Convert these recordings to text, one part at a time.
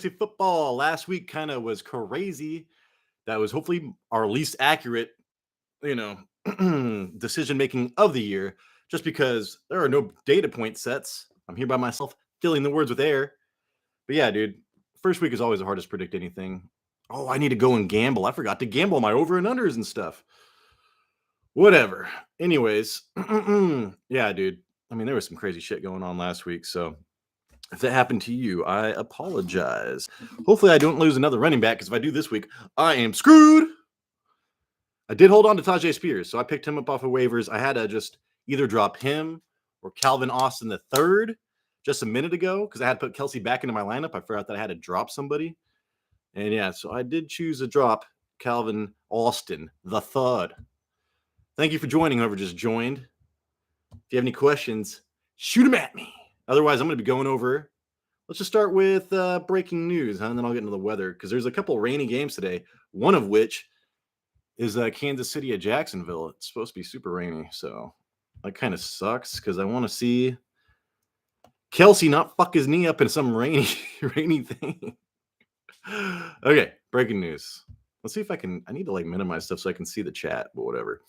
fantasy football. Last week kind of was crazy. That was hopefully our least accurate, decision making of the year, just because there are no data point sets. I'm here by myself, filling the words with air. But yeah, dude, first week is always the hardest to predict anything. Oh, I need to go and gamble. I forgot to gamble my over and unders and stuff. Whatever. Anyways, yeah, dude. I mean, there was some crazy shit going on last week, so if that happened to you, I apologize. Hopefully, I don't lose another running back, because if I do this week, I am screwed. I did hold on to Tajay Spears, so I picked him up off of waivers. I had to just either drop him or Calvin Austin the third just a minute ago, because I had to put Kelsey back into my lineup. I forgot that I had to drop somebody. And yeah, so I did choose to drop Calvin Austin the third. Thank you for joining, whoever just joined. If you have any questions, shoot them at me. Otherwise, I'm going to be going over. Let's just start with breaking news, and then I'll get into the weather, because there's a couple rainy games today, one of which is Kansas City at Jacksonville. It's supposed to be super rainy, so that kind of sucks, because I want to see Kelsey not fuck his knee up in some rainy thing. Okay, breaking news. Let's see if I need to minimize stuff so I can see the chat, but whatever.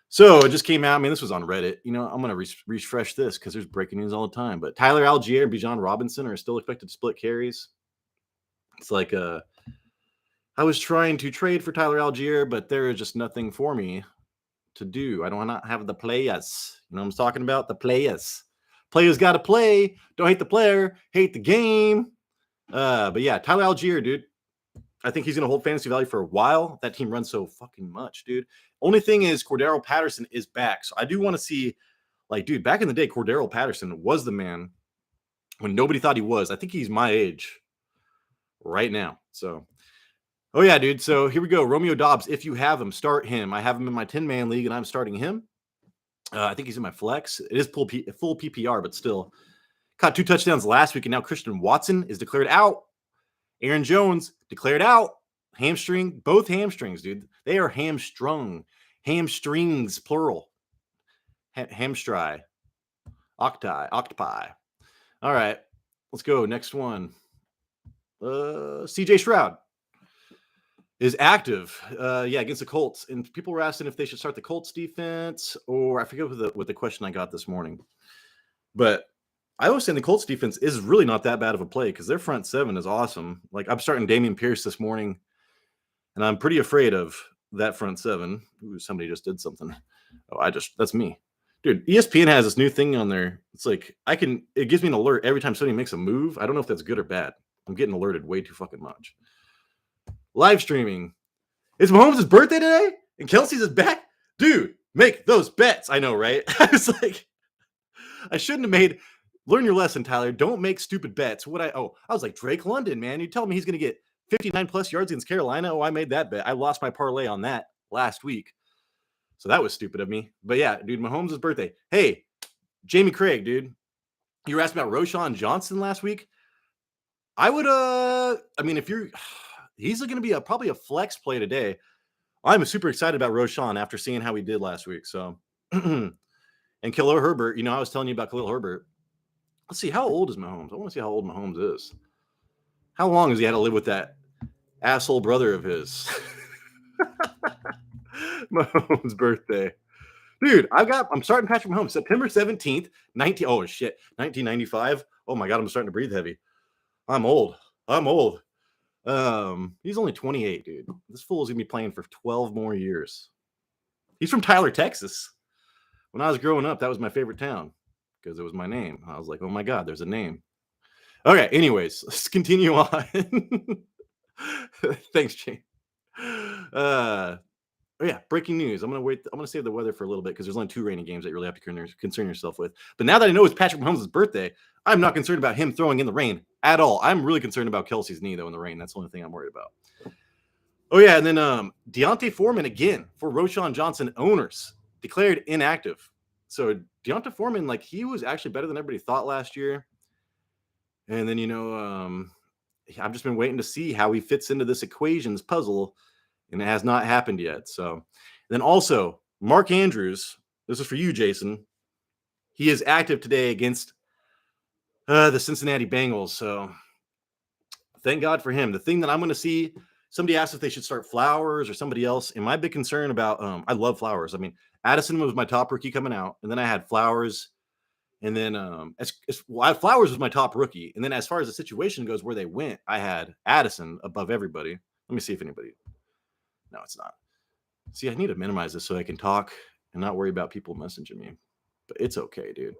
So it just came out. I mean, this was on Reddit. I'm going to refresh this because there's breaking news all the time. But Tyler Algier and Bijan Robinson are still expected to split carries. It's like I was trying to trade for Tyler Algier, but there is just nothing for me to do. I do not have the players. You know what I'm talking about? The players. Players got to play. Don't hate the player. Hate the game. But yeah, Tyler Algier, dude. I think he's going to hold fantasy value for a while. That team runs so fucking much, dude. Only thing is Cordero Patterson is back. So I do want to see, dude, back in the day, Cordero Patterson was the man when nobody thought he was. I think he's my age right now. So, oh yeah, dude. So here we go. Romeo Dobbs, if you have him, start him. I have him in my 10-man league, and I'm starting him. I think he's in my flex. It is full PPR, but still. Caught 2 touchdowns last week, and now Christian Watson is declared out. Aaron Jones declared out. Hamstring, both hamstrings, dude. They are hamstrung. Hamstrings, plural. Hamstri. Octopi. All right, let's go. Next one. CJ Stroud is active, against the Colts. And people were asking if they should start the Colts defense, or I forget what the question I got this morning. But I was saying the Colts defense is really not that bad of a play, because their front seven is awesome. I'm starting Dameon Pierce this morning, and I'm pretty afraid of that front seven. Ooh, somebody just did something. Oh, that's me. Dude, ESPN has this new thing on there. It's it gives me an alert every time somebody makes a move. I don't know if that's good or bad. I'm getting alerted way too fucking much. Live streaming. It's Mahomes' birthday today, and Kelsey's is back? Dude, make those bets. I know, right? I was I shouldn't have learn your lesson, Tyler. Don't make stupid bets. I was like, Drake London, man. You tell me he's going to get 59 plus yards against Carolina. Oh, I made that bet. I lost my parlay on that last week. So that was stupid of me. But yeah, dude, Mahomes' birthday. Hey, Jamie Craig, dude. You were asking about Roshan Johnson last week. I would, he's going to be probably a flex play today. I'm super excited about Roshan after seeing how he did last week. So, and Khalil Herbert, I was telling you about Khalil Herbert. Let's see, how old is Mahomes? I want to see how old Mahomes is. How long has he had to live with that asshole brother of his? Mahomes' birthday. Dude, I'm starting Patrick Mahomes September 17th, 1995. Oh my God, I'm starting to breathe heavy. I'm old. He's only 28, dude. This fool is going to be playing for 12 more years. He's from Tyler, Texas. When I was growing up, that was my favorite town, because it was my name. I was like, oh my God, there's a name. Okay, anyways, let's continue on. Thanks, Jane. Breaking news. I'm going to save the weather for a little bit, because there's only 2 rainy games that you really have to concern yourself with. But now that I know it's Patrick Mahomes' birthday, I'm not concerned about him throwing in the rain at all. I'm really concerned about Kelsey's knee, though, in the rain. That's the only thing I'm worried about. Oh, yeah, and then Deontay Foreman, again, for Roshan Johnson owners, declared inactive. So Deontay Foreman, he was actually better than everybody thought last year. And then, I've just been waiting to see how he fits into this equations puzzle, and it has not happened yet. So then also, Mark Andrews, this is for you, Jason. He is active today against the Cincinnati Bengals. So thank God for him. The thing that I'm going to see, somebody asked if they should start Flowers or somebody else. And my big concern about, I love Flowers. I mean, Addison was my top rookie coming out, and then I had Flowers, and then Flowers was my top rookie. And then as far as the situation goes, where they went, I had Addison above everybody. Let me see if anybody. No, it's not. See, I need to minimize this so I can talk and not worry about people messaging me. But it's okay, dude.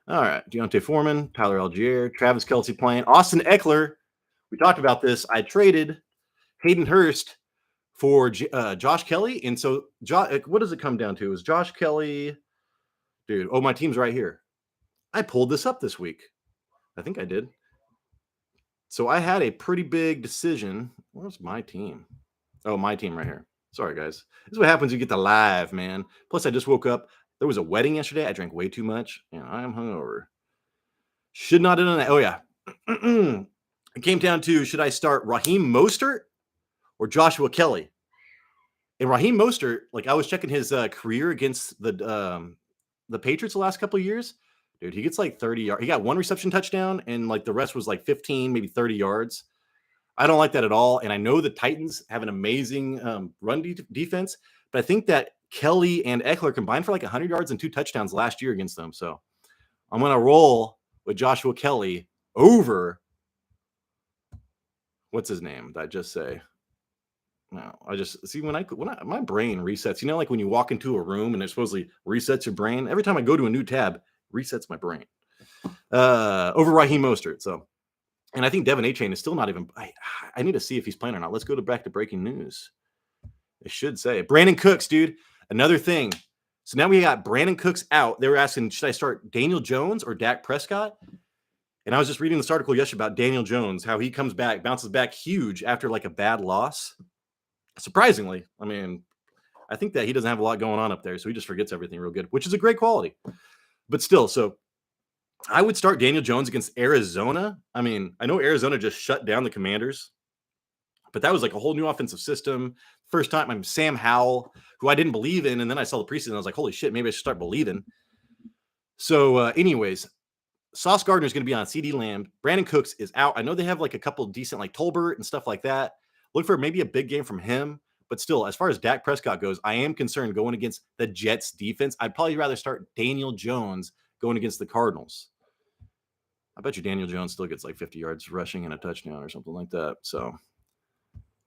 All right. Deontay Foreman, Tyler Algier, Travis Kelce playing. Austin Eckler. We talked about this. I traded Hayden Hurst for Josh Kelly. And so, what does it come down to? Is Josh Kelly, dude? Oh, my team's right here. I pulled this up this week. I think I did. So I had a pretty big decision. Where's my team? Oh, my team right here. Sorry, guys. This is what happens when you get the live, man. Plus, I just woke up. There was a wedding yesterday. I drank way too much, and I am hungover. Should not have done that. Oh, yeah. It came down to, should I start Raheem Mostert or Joshua Kelly? And Raheem Mostert, like, I was checking his career against the Patriots the last couple of years. Dude, he gets like 30 yards. He got one reception touchdown, and like the rest was like 15, maybe 30 yards. I don't like that at all. And I know the Titans have an amazing run defense, but I think that Kelly and Eckler combined for like 100 yards and 2 touchdowns last year against them. So I'm going to roll with Joshua Kelly over, what's his name? Did I just say? No, I just see when my brain resets, you know, like when you walk into a room and it supposedly resets your brain. Every time I go to a new tab, resets my brain over Raheem Mostert. So, and I think Devin A-Chain is still not even, I need to see if he's playing or not. Let's go back to breaking news. It should say Brandon Cooks, dude. Another thing. So now we got Brandon Cooks out. They were asking, should I start Daniel Jones or Dak Prescott? And I was just reading this article yesterday about Daniel Jones, how he comes back, bounces back huge after like a bad loss. Surprisingly, I mean, I think that he doesn't have a lot going on up there, so he just forgets everything real good, which is a great quality. But still, so I would start Daniel Jones against Arizona. I mean, I know Arizona just shut down the Commanders, but that was like a whole new offensive system. First time, I'm Sam Howell, who I didn't believe in, and then I saw the preseason, and I was like, holy shit, maybe I should start believing. So, anyways, Sauce Gardner is going to be on CeeDee Lamb. Brandon Cooks is out. I know they have like a couple decent like Tolbert and stuff like that. Look for maybe a big game from him. But still, as far as Dak Prescott goes, I am concerned going against the Jets defense. I'd probably rather start Daniel Jones going against the Cardinals. I bet you Daniel Jones still gets like 50 yards rushing and a touchdown or something like that. So,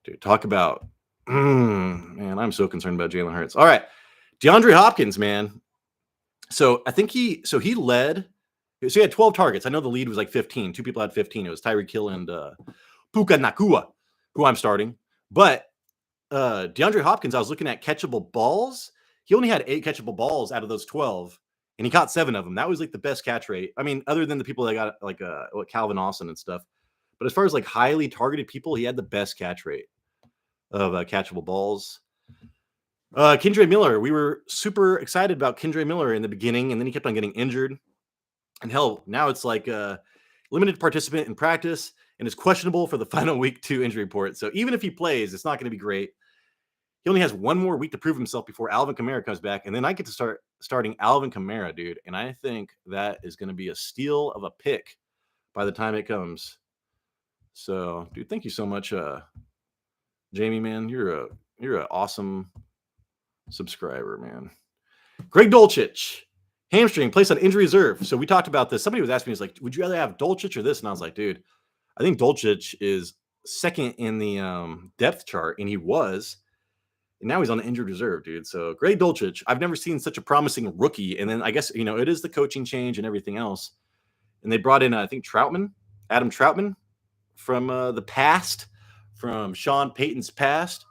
dude, talk about, man, I'm so concerned about Jalen Hurts. All right, DeAndre Hopkins, man. So I think he led. So he had 12 targets. I know the lead was like 15. 2 people had 15. It was Tyreek Hill and Puka Nakua, who I'm starting. But DeAndre Hopkins, I was looking at catchable balls. He only had 8 catchable balls out of those 12, and he caught 7 of them. That was like the best catch rate. I mean, other than the people that got like Calvin Austin and stuff. But as far as like highly targeted people, he had the best catch rate of catchable balls. Kendre Miller, we were super excited about Kendre Miller in the beginning, and then he kept on getting injured. And hell, now it's like a limited participant in practice and is questionable for the final week 2 injury report. So even if he plays, it's not going to be great. He only has 1 more week to prove himself before Alvin Kamara comes back. And then I get to start starting Alvin Kamara, dude. And I think that is going to be a steal of a pick by the time it comes. So, dude, thank you so much, Jamie, man. You're an awesome subscriber, man. Greg Dulcich. Hamstring placed on injury reserve. So we talked about this. Somebody was asking me, "Is like, would you rather have Dulcich or this?" And I was like, dude, I think Dulcich is second in the depth chart, and he was. And now he's on the injured reserve, dude. So Greg Dulcich, I've never seen such a promising rookie. And then I guess, it is the coaching change and everything else. And they brought in, I think, Adam Troutman from the past, from Sean Payton's past.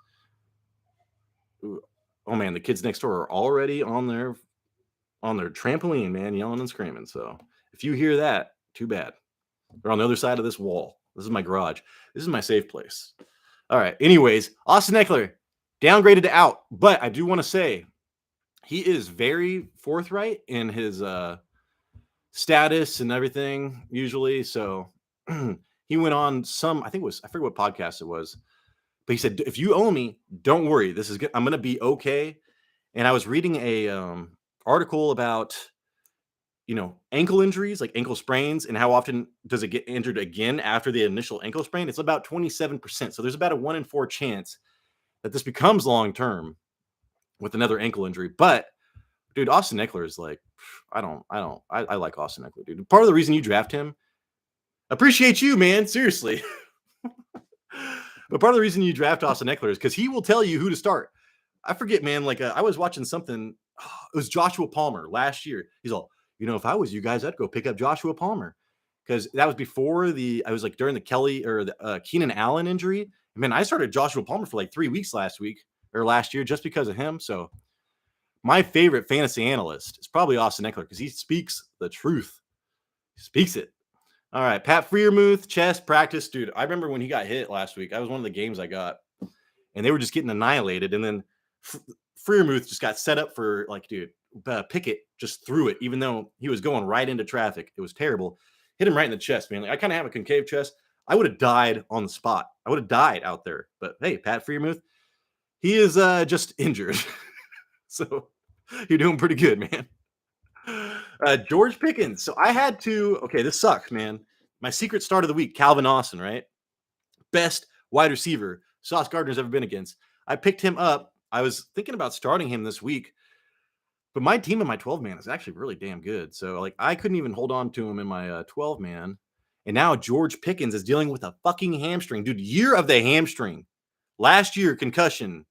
Ooh, oh, man, the kids next door are already on their trampoline, man, yelling and screaming. So if you hear that, too bad. They're on the other side of this wall. This is my garage. This is my safe place. All right. Anyways, Austin Eckler downgraded to out, but I do want to say he is very forthright in his status and everything usually. So he went on I forget what podcast it was, but he said, if you owe me, don't worry. This is good. I'm going to be okay. And I was reading a article about ankle injuries, like ankle sprains, and how often does it get injured again after the initial ankle sprain? It's about 27%. So there's about a 1 in 4 chance that this becomes long term with another ankle injury. But dude, Austin Eckler is like, I like Austin Eckler, dude. Part of the reason you draft him, appreciate you, man. Seriously. But part of the reason you draft Austin Eckler is because he will tell you who to start. I forget, man. Like I was watching something. It was Joshua Palmer last year. He's all, if I was you guys, I'd go pick up Joshua Palmer because that was before I was like during the Kelly or the Keenan Allen injury. And man, I started Joshua Palmer for like 3 weeks last year just because of him. So my favorite fantasy analyst is probably Austin Eckler because he speaks the truth. He speaks it. All right, Pat Freiermuth, chest practice, dude. I remember when he got hit last week. That was one of the games I got, and they were just getting annihilated. And then Freiermuth just got set up for Pickett just threw it, even though he was going right into traffic. It was terrible. Hit him right in the chest, man. Like, I kind of have a concave chest. I would have died on the spot. I would have died out there. But hey, Pat Freiermuth, he is just injured. So you're doing pretty good, man. George Pickens. So I had to, okay, this sucks, man. My secret start of the week, Calvin Austin, right? Best wide receiver Sauce Gardner's ever been against. I picked him up. I was thinking about starting him this week, but my team in my 12-man is actually really damn good. So like I couldn't even hold on to him in my 12-man. And now George Pickens is dealing with a fucking hamstring. Dude, year of the hamstring. Last year, concussion.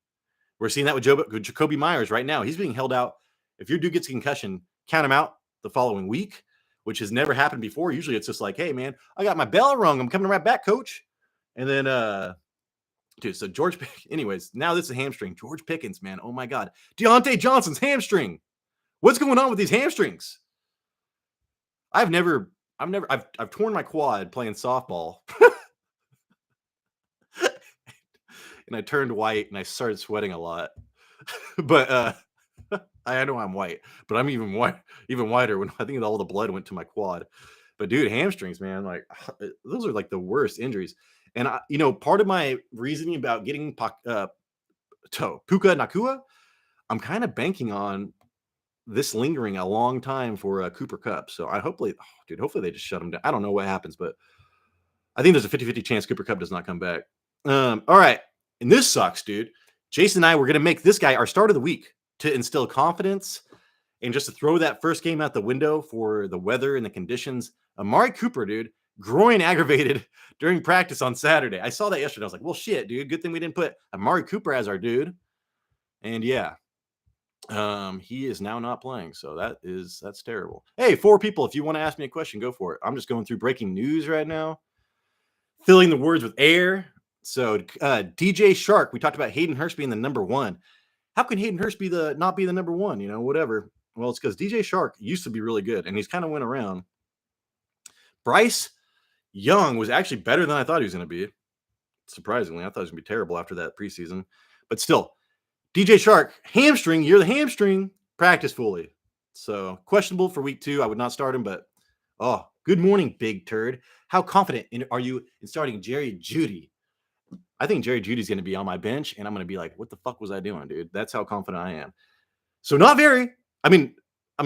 We're seeing that with Jacoby Myers right now. He's being held out. If your dude gets a concussion, count him out the following week, which has never happened before. Usually it's just like, hey, man, I got my bell rung. I'm coming right back, coach. And then, dude, so anyways, now this is a hamstring. George Pickens, man. Oh, my God. Deontay Johnson's hamstring. What's going on with these hamstrings? I've torn my quad playing softball. And I turned white and I started sweating a lot. But I know I'm white, but I'm even whiter when I think all the blood went to my quad. But dude, hamstrings, man, like those are like the worst injuries. And part of my reasoning about getting Puka Nakua, I'm kind of banking on this lingering a long time for Cooper Kupp. So hopefully they just shut him down. I don't know what happens, but I think there's a 50-50 chance Cooper Kupp does not come back. All right. And this sucks, dude. Jason and I were going to make this guy our start of the week to instill confidence and just to throw that first game out the window for the weather and the conditions. Amari Cooper, dude, groin aggravated during practice on Saturday. I saw that yesterday. I was like, well, shit, dude. Good thing we didn't put Amari Cooper as our dude. And yeah, he is now not playing. So that's terrible. Hey, 4 people, if you want to ask me a question, go for it. I'm just going through breaking news right now, filling the words with air. So DJ Shark, we talked about Hayden Hurst being the number 1. How can Hayden Hurst not be the number 1? Whatever. Well, it's because DJ Shark used to be really good, and he's kind of went around. Bryce Young was actually better than I thought he was going to be. Surprisingly, I thought he was going to be terrible after that preseason. But still, DJ Shark, hamstring, you're the hamstring, practice fully. So questionable for week 2. I would not start him, but good morning, Big Turd. How confident are you in starting Jerry Jeudy? I think Jerry Judy's going to be on my bench, and I'm going to be like, what the fuck was I doing, dude? That's how confident I am. So I'm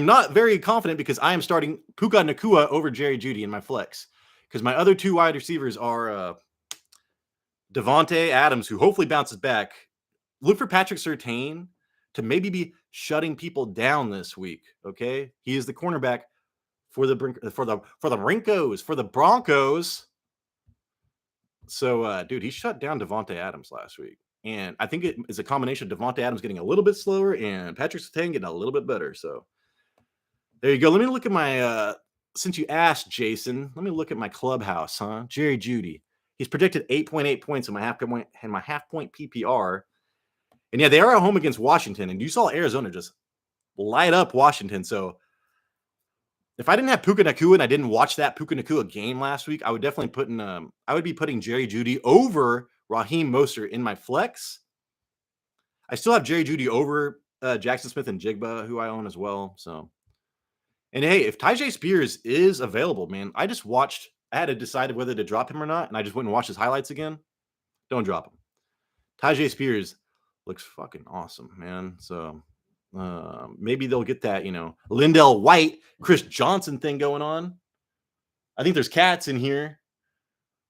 not very confident because I am starting Puka Nakua over Jerry Jeudy in my flex because my other 2 wide receivers are Devontae Adams, who hopefully bounces back. Look for Patrick Surtain to maybe be shutting people down this week, okay? He is the cornerback for the Brincos, for the Broncos. So, dude, he shut down Devontae Adams last week. And I think it is a combination of Devontae Adams getting a little bit slower and Patrick Surtain getting a little bit better. So, there you go. Let me look at my, since you asked, Jason, let me look at my clubhouse, huh? Jerry Jeudy. He's predicted 8.8 points in my half point PPR. And yeah, they are at home against Washington. And you saw Arizona just light up Washington. So, if I didn't have Puka Nakua and I didn't watch that Puka Nakua game last week, I would definitely be putting Jerry Jeudy over Raheem Mostert in my flex. I still have Jerry Jeudy over Jackson Smith and Jigba, who I own as well. So, and hey, if Tyjae Spears is available, man, I had to decide whether to drop him or not, and I just went and watched his highlights again. Don't drop him. Tyjae Spears looks fucking awesome, man. So Maybe they'll get that, Lindell White, Chris Johnson thing going on. I think there's cats in here,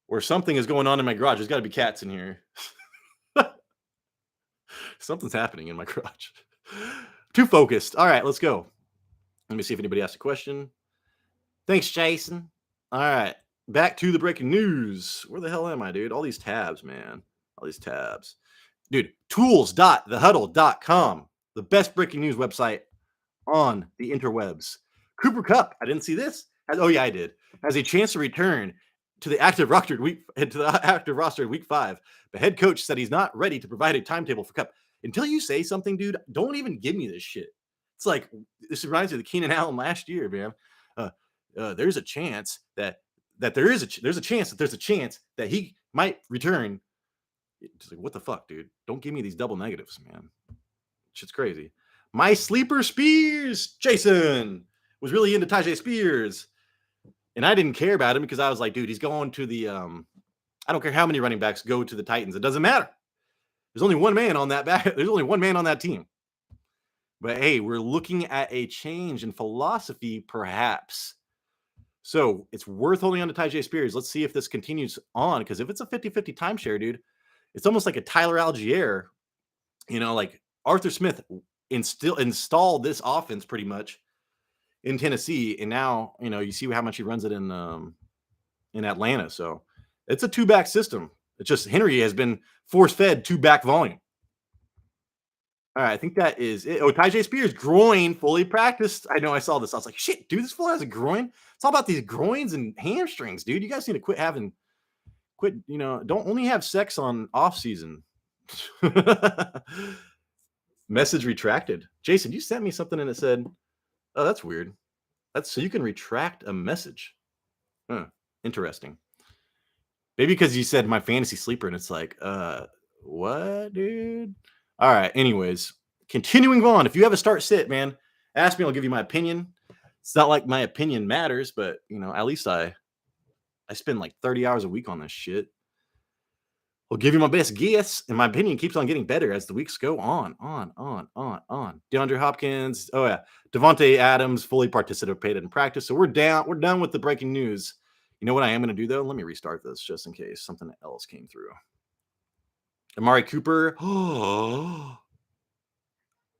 or something is going on in my garage. There's got to be cats in here. Something's happening in my garage. Too focused. All right, let's go. Let me see if anybody asked a question. Thanks, Jason. All right, back to the breaking news. Where the hell am I, dude? All these tabs, man. All these tabs. Dude, tools.thehuddle.com, the best breaking news website on the interwebs. Cooper Kupp, I didn't see this. Oh yeah, I did. Has a chance to return to the active roster in week 5. The head coach said he's not ready to provide a timetable for Kupp. Until you say something, dude, don't even give me this shit. It's like, this reminds me of the Keenan Allen last year, man. There's a chance that there's a chance that he might return. It's like, what the fuck, dude? Don't give me these double negatives, man. Shit's crazy. My sleeper Spears, Jason, was really into Tajay Spears. And I didn't care about him because I was like, dude, he's going to the I don't care how many running backs go to the Titans. It doesn't matter. There's only one man on that back. There's only one man on that team. But hey, we're looking at a change in philosophy, perhaps. So it's worth holding on to Tajay Spears. Let's see if this continues on. Because if it's a 50-50 timeshare, dude, it's almost like a Tyler Algier. Like Arthur Smith installed this offense pretty much in Tennessee, and now you see how much he runs it in Atlanta. So it's a 2-back system. It's just Henry has been force-fed 2-back volume. All right, I think that is it. Oh, Tajay Spears, groin, fully practiced. I know I saw this. I was like, shit, dude, this fool has a groin. It's all about these groins and hamstrings, dude. You guys need to quit, don't only have sex on off season. Message retracted. Jason, you sent me something and it said, oh, that's weird. That's so you can retract a message. Huh, interesting. Maybe because you said my fantasy sleeper and it's like, what, dude? All right. Anyways, continuing on. If you have a start sit, man, ask me. I'll give you my opinion. It's not like my opinion matters, but at least I spend like 30 hours a week on this shit. I'll give you my best guess, and my opinion keeps on getting better as the weeks go on. DeAndre Hopkins. Oh yeah, Devontae Adams fully participated in practice, so we're down. We're done with the breaking news. You know what I am going to do though? Let me restart this just in case something else came through. Amari Cooper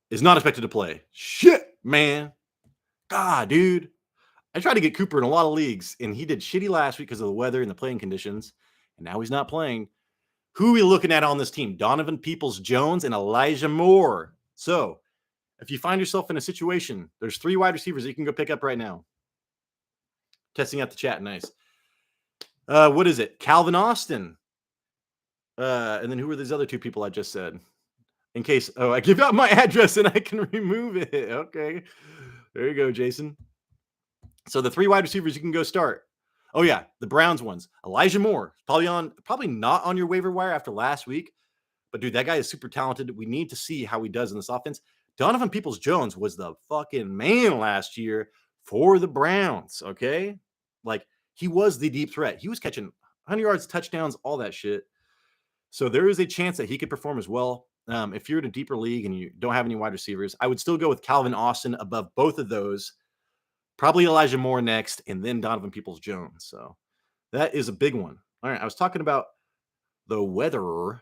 is not expected to play. Shit, man. God, dude. I tried to get Cooper in a lot of leagues, and he did shitty last week because of the weather and the playing conditions, and now he's not playing. Who are we looking at on this team? Donovan Peoples-Jones and Elijah Moore. So if you find yourself in a situation, there's 3 wide receivers that you can go pick up right now. Testing out the chat. Nice. What is it? Calvin Austin. And then who are these other 2 people I just said? In case, I give out my address and I can remove it. Okay. There you go, Jason. So the 3 wide receivers you can go start. Oh yeah, the Browns ones. Elijah Moore, probably not on your waiver wire after last week, but dude, that guy is super talented. We need to see how he does in this offense. Donovan Peoples-Jones was the fucking man last year for the Browns, okay? Like, he was the deep threat. He was catching 100 yards, touchdowns, all that shit. So there is a chance that he could perform as well. If you're in a deeper league and you don't have any wide receivers, I would still go with Calvin Austin above both of those. Probably Elijah Moore next, and then Donovan Peoples-Jones. So that is a big one. All right, I was talking about the weather.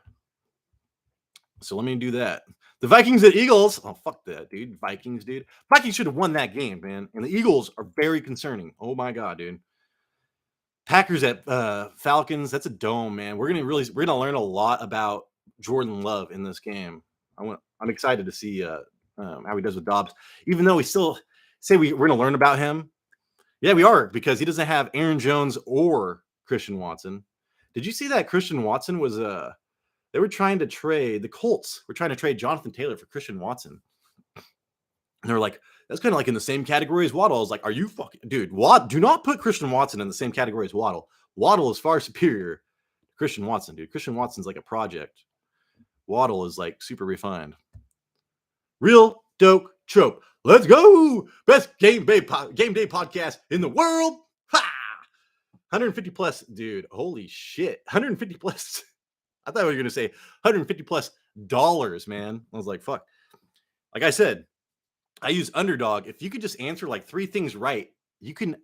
So let me do that. The Vikings at Eagles. Oh, fuck that, dude. Vikings, dude. Vikings should have won that game, man. And the Eagles are very concerning. Oh, my God, dude. Packers at Falcons. That's a dome, man. We're gonna learn a lot about Jordan Love in this game. I'm excited to see how he does with Dobbs, even though we still say we're going to learn about him. Yeah, we are, because he doesn't have Aaron Jones or Christian Watson. Did you see that Christian Watson was they were trying to trade, the Colts were trying to trade Jonathan Taylor for Christian Watson. And they were like, that's kind of like in the same category as Waddle. I was like, are you fucking, dude, do not put Christian Watson in the same category as Waddle. Waddle is far superior to Christian Watson, dude. Christian Watson's like a project. Waddle is like super refined. Real dope trope. Let's go. Best game day podcast in the world. Ha! 150 plus, dude. Holy shit. 150 plus. I thought we were going to say 150 plus dollars, man. I was like, fuck. Like I said, I use underdog. If you could just answer like 3 things right, you can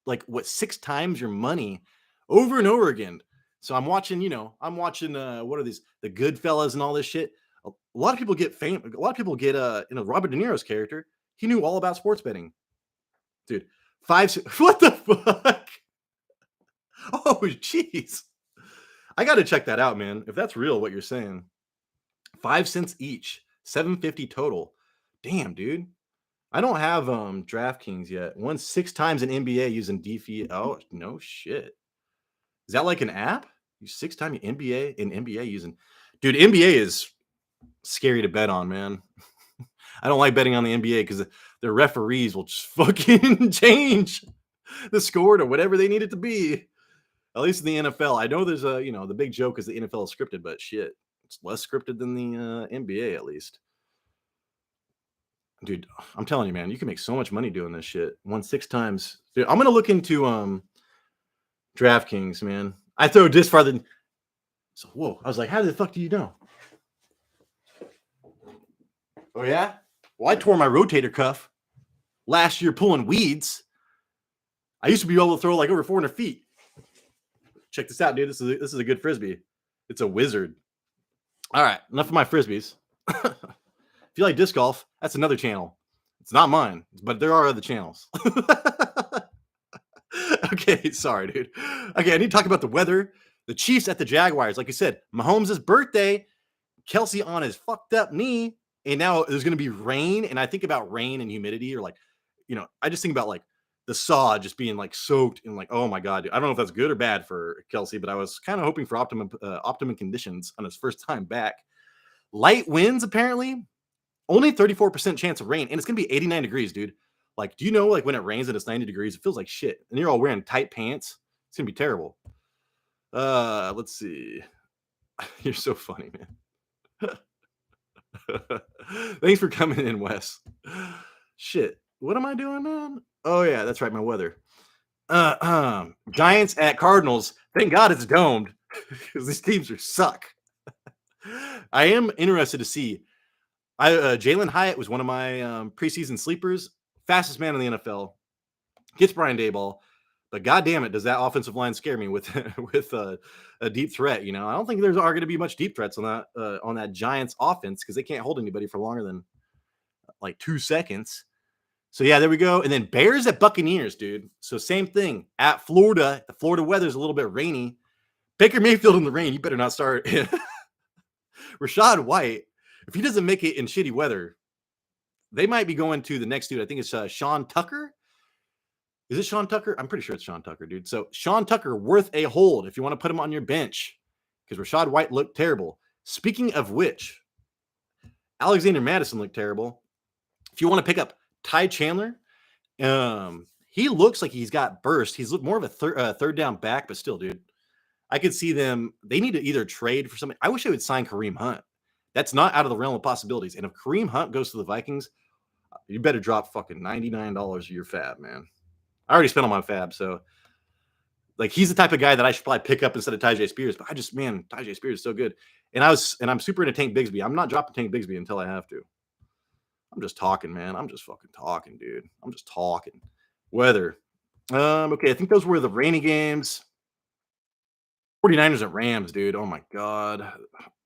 like what 6 times your money over and over again. So I'm watching, I'm watching what are these? The Goodfellas and all this shit. A lot of people get fame. A lot of people get Robert De Niro's character. He knew all about sports betting. Dude, what the fuck? Oh, jeez. I got to check that out, man. If that's real what you're saying. 5 cents each, 750 total. Damn, dude. I don't have DraftKings yet. Won 6 times in NBA using DeFi. Oh, no shit. Is that like an app? You 6 times NBA using. Dude, NBA is scary to bet on, man. I don't like betting on the NBA because their referees will just fucking change the score to whatever they need it to be. At least in the NFL. I know there's the big joke is the NFL is scripted, but shit, it's less scripted than the NBA at least. Dude, I'm telling you, man, you can make so much money doing this shit. Won 6 times. Dude, I'm gonna look into DraftKings, man. I throw this farther than so whoa. I was like, how the fuck do you know? Oh yeah? Well, I tore my rotator cuff last year pulling weeds. I used to be able to throw like over 400 feet. Check this out, dude. This is a good frisbee. It's a wizard. All right, enough of my frisbees. If you like disc golf, that's another channel. It's not mine, but there are other channels. Okay, sorry, dude. Okay, I need to talk about the weather. The Chiefs at the Jaguars. Like you said, Mahomes' birthday. Kelsey on his fucked up knee. And now there's going to be rain. And I think about rain and humidity or like, I just think about like the sod just being like soaked and like, oh my God, dude. I don't know if that's good or bad for Kelsey, but I was kind of hoping for optimum conditions on his first time back. Light winds, apparently. Only 34% chance of rain, and it's gonna be 89 degrees, dude. Like, do you know, like when it rains and it's 90 degrees, it feels like shit, and you're all wearing tight pants. It's gonna be terrible. Let's see. You're so funny, man. Thanks for coming in, Wes. Shit, what am I doing, man? Oh yeah, that's right, my weather. Giants at Cardinals. Thank God it's domed because these teams are suck. I am interested to see. Jalen Hyatt was one of my preseason sleepers. Fastest man in the NFL. Gets Brian Daboll. But God damn it, does that offensive line scare me with a deep threat? I don't think there's are going to be much deep threats on that Giants offense because they can't hold anybody for longer than like 2 seconds. So yeah, there we go. And then Bears at Buccaneers, dude. So same thing at Florida. The Florida weather's a little bit rainy. Baker Mayfield in the rain. You better not start. Rachaad White. If he doesn't make it in shitty weather, they might be going to the next dude. I think it's Sean Tucker. Is it Sean Tucker? I'm pretty sure it's Sean Tucker, dude. So Sean Tucker worth a hold if you want to put him on your bench because Rachaad White looked terrible. Speaking of which, Alexander Madison looked terrible. If you want to pick up Ty Chandler, he looks like he's got burst. He's more of a third down back, but still, dude, I could see them. They need to either trade for something. I wish they would sign Kareem Hunt. That's not out of the realm of possibilities. And if Kareem Hunt goes to the Vikings, you better drop fucking $99 of your fab, man. I already spent on my fab, so like he's the type of guy that I should probably pick up instead of Tyjae Spears. But Tyjae Spears is so good. And I'm super into Tank Bigsby. I'm not dropping Tank Bigsby until I have to. I'm just talking, man. I'm just fucking talking, dude. I'm just talking. Weather. Okay, I think those were the rainy games. 49ers at Rams, dude. Oh my God.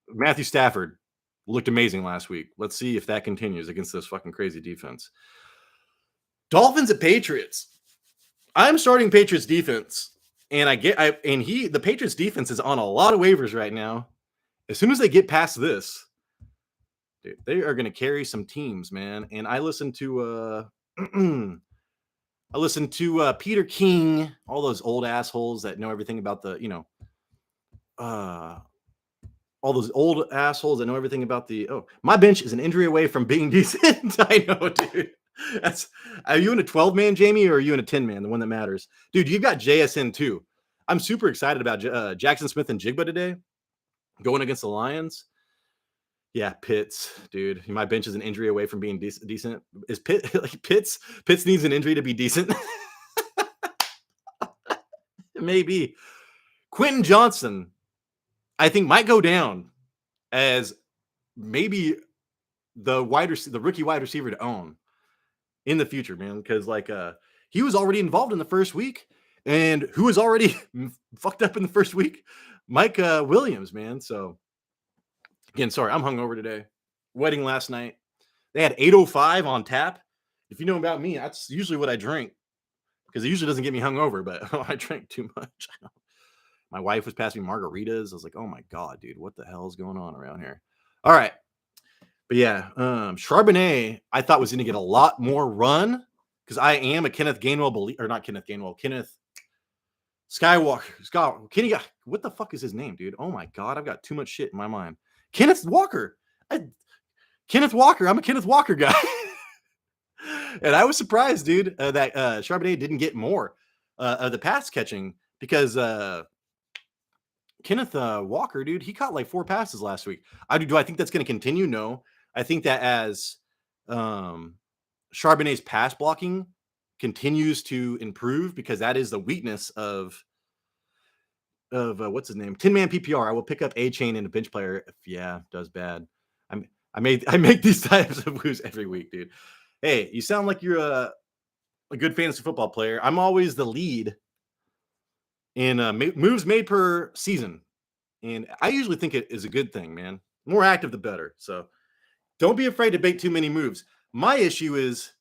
Matthew Stafford looked amazing last week. Let's see if that continues against this fucking crazy defense. Dolphins at Patriots. I'm starting Patriots defense, and the Patriots defense is on a lot of waivers right now. As soon as they get past this, dude, they are going to carry some teams, man. And I listened to Peter King, all those old assholes that know everything about the, all those old assholes that know everything about my bench is an injury away from being decent. I know, dude. Are you in a 12-man, Jamie, or are you in a 10-man, the one that matters? Dude, you've got JSN too. I'm super excited about Jackson Smith and Jigba today going against the Lions. Yeah, Pitts, dude. My bench is an injury away from being decent. Is Pitts needs an injury to be decent? Maybe. Quentin Johnson, I think, might go down as maybe the rookie wide receiver to own. in the future, man. Because he was already involved in the first week, and who was already fucked up in the first week? Mike Williams, man. So again, sorry, I'm hungover today. Wedding last night. They had 805 on tap. If you know about me, that's usually what I drink because it usually doesn't get me hungover, but I drank too much. My wife was passing me margaritas. I was like, oh my God, dude, what the hell is going on around here? All right. But yeah, Charbonnet, I thought was going to get a lot more run because I am a Kenneth Gainwell or not Kenneth Gainwell, Kenneth Skywalker. Kenny, what the fuck is his name, dude? Oh my God, I've got too much shit in my mind. Kenneth Walker. Kenneth Walker. I'm a Kenneth Walker guy. And I was surprised, dude, that Charbonnet didn't get more of the pass catching because Kenneth Walker, dude, he caught like 4 passes last week. Do I think that's going to continue? No. I think that as Charbonnet's pass blocking continues to improve, because that is the weakness of what's his name? 10-man PPR. I will pick up A-Chain in a bench player if does bad. I make these types of moves every week, dude. Hey, you sound like you're a good fantasy football player. I'm always the lead in moves made per season. And I usually think it is a good thing, man. More active, the better. So don't be afraid to bait too many moves. My issue is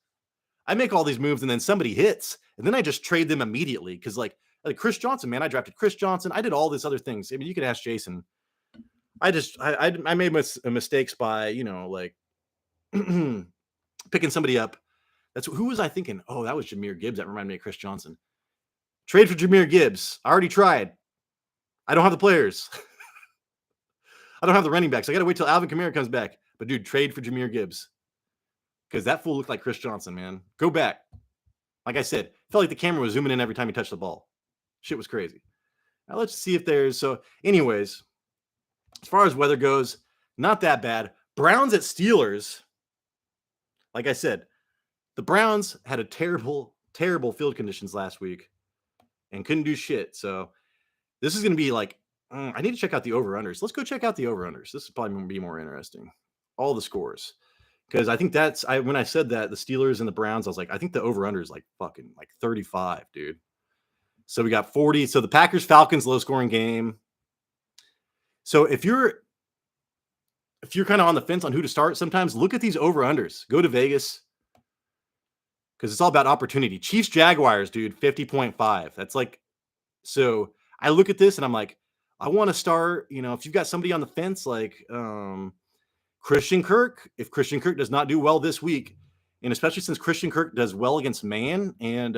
I make all these moves and then somebody hits and then I just trade them immediately. Cause like Chris Johnson, man, I drafted Chris Johnson. I did all these other things. I mean, you could ask Jason. I made mistakes by, like picking somebody up. Who was I thinking? Oh, that was Jahmyr Gibbs. That reminded me of Chris Johnson. Trade for Jahmyr Gibbs. I already tried. I don't have the players. I don't have the running backs. I got to wait till Alvin Kamara comes back. But dude, trade for Jahmyr Gibbs. Because that fool looked like Chris Johnson, man. Go back. Like I said, felt like the camera was zooming in every time he touched the ball. Shit was crazy. Now let's see if there's... So anyways, as far as weather goes, not that bad. Browns at Steelers. Like I said, the Browns had a terrible, terrible field conditions last week and couldn't do shit. So this is going to be like, I need to check out the over-unders. Let's go check out the over-unders. This is probably going to be more interesting. All the scores. Because I think when I said that, the Steelers and the Browns, I was like, I think the over-under is like fucking like 35, dude. So we got 40. So the Packers-Falcons low-scoring game. So if you're kind of on the fence on who to start, sometimes look at these over-unders. Go to Vegas. Because it's all about opportunity. Chiefs-Jaguars, dude, 50.5. That's like, so I look at this and I'm like, I want to start, if you've got somebody on the fence, like Christian Kirk, if Christian Kirk does not do well this week, and especially since Christian Kirk does well against man, and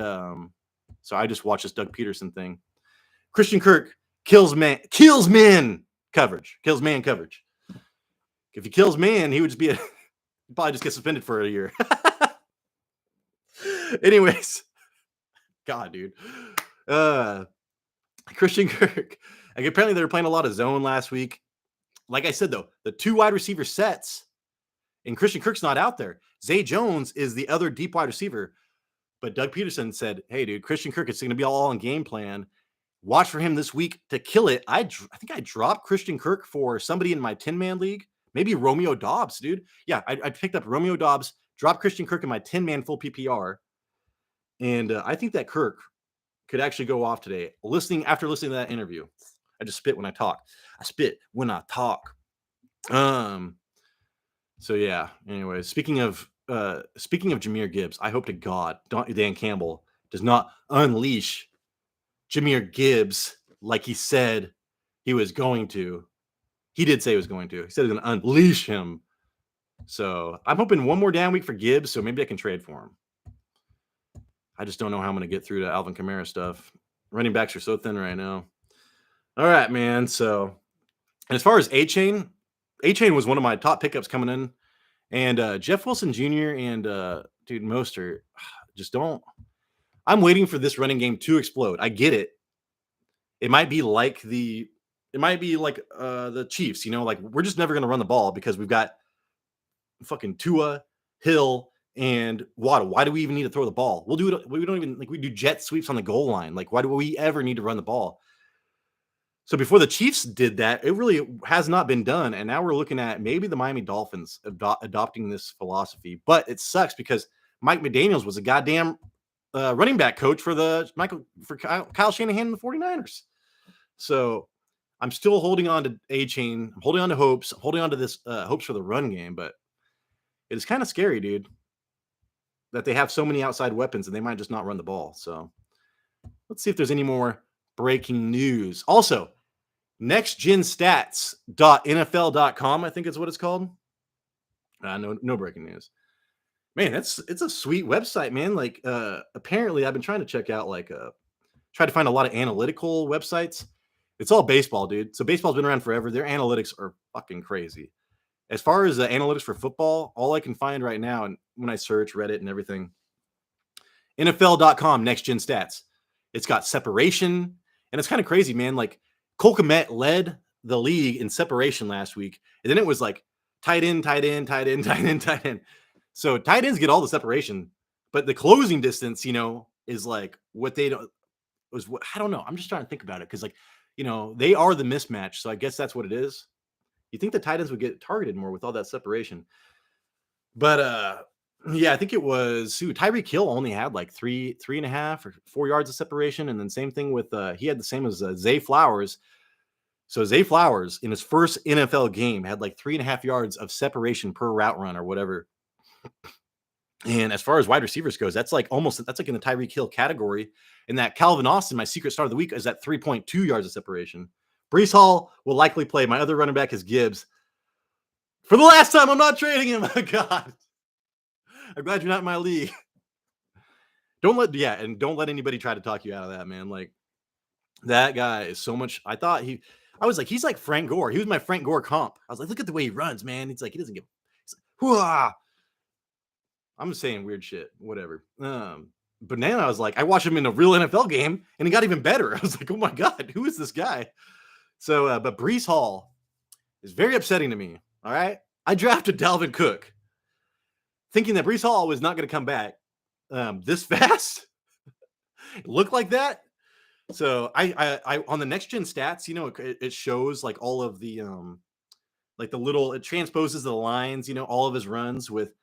so I just watched this Doug Peterson thing. Christian Kirk kills man coverage. If he kills man, he would just he'd probably just get suspended for a year. Anyways, God, dude. Christian Kirk. Like, apparently they were playing a lot of zone last week. Like I said, though, the 2 wide receiver sets, and Christian Kirk's not out there. Zay Jones is the other deep wide receiver. But Doug Peterson said, hey, dude, Christian Kirk, it's going to be all on game plan. Watch for him this week to kill it. I think I dropped Christian Kirk for somebody in my 10-man league. Maybe Romeo Doubs, dude. Yeah, I picked up Romeo Doubs, dropped Christian Kirk in my 10-man full PPR. And I think that Kirk could actually go off today. After listening to that interview. I just spit when I talk. I spit when I talk. So yeah. Anyway, speaking of Jahmyr Gibbs, I hope to God Dan Campbell does not unleash Jahmyr Gibbs like he said he was going to. He did say he was going to. He said he was going to unleash him. So I'm hoping one more down week for Gibbs, so maybe I can trade for him. I just don't know how I'm going to get through to Alvin Kamara stuff. Running backs are so thin right now. All right, man. So, and as far as A-Chain was one of my top pickups coming in. And Jeff Wilson Jr. and dude Mostert just don't. I'm waiting for this running game to explode. I get it. It might be like the Chiefs, like we're just never going to run the ball because we've got fucking Tua, Hill, and Waddle. Why do we even need to throw the ball? We'll do it. We don't even we do jet sweeps on the goal line. Like, why do we ever need to run the ball? So before the Chiefs did that, it really has not been done. And now we're looking at maybe the Miami Dolphins adopting this philosophy. But it sucks because Mike McDaniels was a goddamn running back coach for Kyle Shanahan and the 49ers. So I'm still holding on to A-Chain. I'm holding on to hopes. I'm holding on to this hopes for the run game, but it is kind of scary, dude, that they have so many outside weapons and they might just not run the ball. So let's see if there's any more breaking news. Also, nextgenstats.nfl.com, I think is what it's called. No breaking news. Man, it's a sweet website, man. Like, apparently I've been trying to check out try to find a lot of analytical websites. It's all baseball, dude. So baseball's been around forever. Their analytics are fucking crazy. As far as the analytics for football, all I can find right now, and when I search Reddit and everything, NFL.com, next gen stats. It's got separation, and it's kind of crazy, man. Like, Cole Kmet led the league in separation last week, and then it was like tight end, tight end, tight end, tight end, tight end. So tight ends get all the separation, but the closing distance, is like what they don't was what I don't know. I'm just trying to think about it because, like, they are the mismatch. So I guess that's what it is. You think the tight ends would get targeted more with all that separation, but yeah, I think it was Tyreek Hill only had like 3.5 or 4 yards of separation, and then same thing with he had the same as Zay Flowers. So Zay Flowers in his first NFL game had like 3.5 yards of separation per route run or whatever. And as far as wide receivers goes, that's like in the Tyreek Hill category. And that Calvin Austin, my secret star of the week, is at 3.2 yards of separation. Brees Hall will likely play. My other running back is Gibbs. For the last time, I'm not trading him. Oh, God. I'm glad you're not in my league. Don't let anybody try to talk you out of that, man. Like, that guy is so much. I was like, he's like Frank Gore. He was my Frank Gore comp. I was like, look at the way he runs, man. It's like, he doesn't give. Like, I'm just saying weird shit, whatever. But now I was like, I watched him in a real NFL game and he got even better. I was like, oh my God, who is this guy? So, but Brees Hall is very upsetting to me. All right. I drafted Dalvin Cook thinking that Brees Hall was not going to come back this fast. It looked like that. So I on the next gen stats, it shows like all of the like the little, it transposes the lines, all of his runs with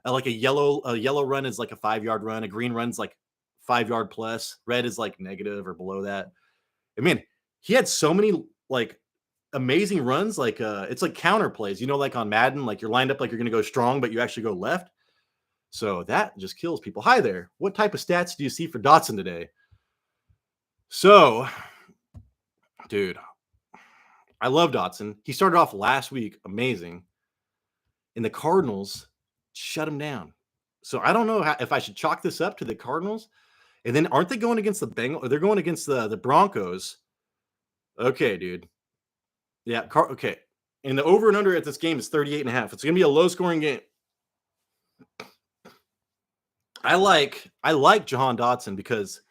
like a yellow run is like a 5-yard run. A green run's like 5 yard plus. Red is like negative or below that. And man, he had so many like amazing runs. Like it's like counter plays, like on Madden, like you're lined up like you're going to go strong, but you actually go left. So that just kills people. Hi there. What type of stats do you see for Dotson today? So, dude, I love Dotson. He started off last week amazing. And the Cardinals shut him down. So I don't know if I should chalk this up to the Cardinals. And then aren't they going against the Bengals? They're going against the Broncos. Okay, dude. Yeah. Okay. And the over and under at this game is 38.5. It's going to be a low scoring game. I like Jahan Dotson because,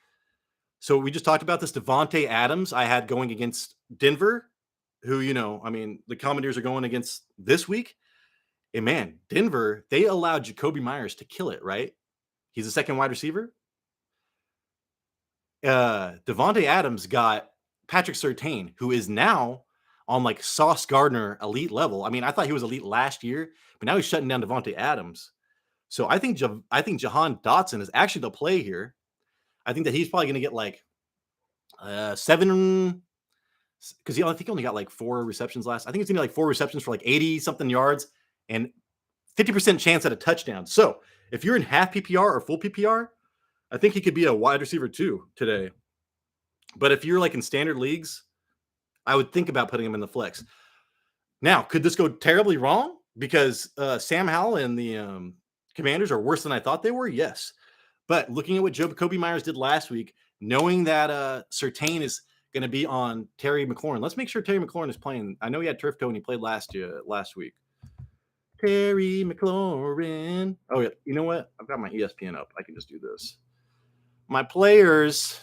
so we just talked about this Devontae Adams I had going against Denver, who, the Commanders are going against this week. And man, Denver, they allowed Jacoby Myers to kill it, right? He's a second wide receiver. Devontae Adams got Patrick Surtain, who is now on like Sauce Gardner elite level. I mean, I thought he was elite last year, but now he's shutting down Devontae Adams. So I think Jahan Dotson is actually the play here. I think that he's probably going to get like 7, because I think he only got like 4 receptions last. I think it's going to be like 4 receptions for like 80 something yards and 50% chance at a touchdown. So if you're in half PPR or full PPR, I think he could be a wide receiver too today. But if you're like in standard leagues, I would think about putting him in the flex. Now, could this go terribly wrong? Because Sam Howell and the Commanders are worse than I thought they were? Yes. But looking at what Jacoby Myers did last week, knowing that Surtain is going to be on Terry McLaurin. Let's make sure Terry McLaurin is playing. I know he had turf toe and he played last week. Terry McLaurin. Oh, yeah. You know what? I've got my ESPN up. I can just do this. My players.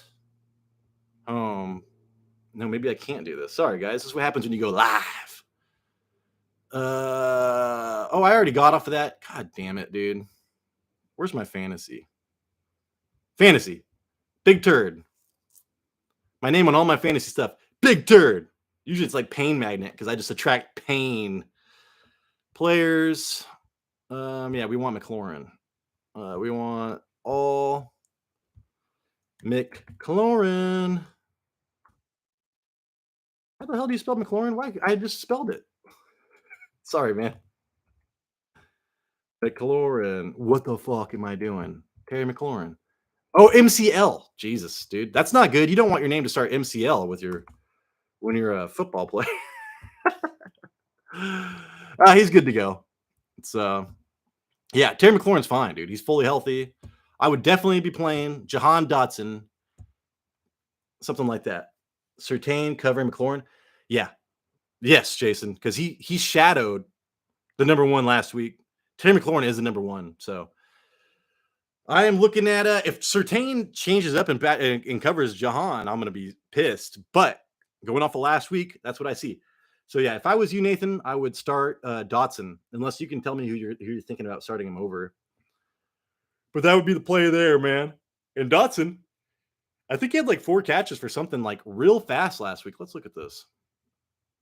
No, maybe I can't do this. Sorry, guys. This is what happens when you go live. I already got off of that. God damn it, dude. Where's my fantasy? Fantasy. Big Turd. My name on all my fantasy stuff. Big Turd. Usually it's like pain magnet because I just attract pain. Players. Yeah, we want McLaurin. We want all McLaurin. How the hell do you spell McLaurin? Why? I just spelled it. Sorry, man. McLaurin. What the fuck am I doing? Terry McLaurin. Oh, MCL. Jesus, dude. That's not good. You don't want your name to start MCL with your when you're a football player. He's good to go. It's yeah, Terry McLaurin's fine, dude. He's fully healthy. I would definitely be playing Jahan Dotson, something like that. Sertain covering McLaurin. Yeah. Yes, Jason, because he shadowed the number one last week. Terry McLaurin is the number one. So I am looking at if Sertain changes up and covers Jahan, I'm gonna be pissed. But going off of last week, that's what I see. So yeah, if I was you, Nathan, I would start Dotson, unless you can tell me who you're thinking about starting him over. But that would be the play there, man. And Dotson, I think he had like 4 catches for something like real fast last week. Let's look at this.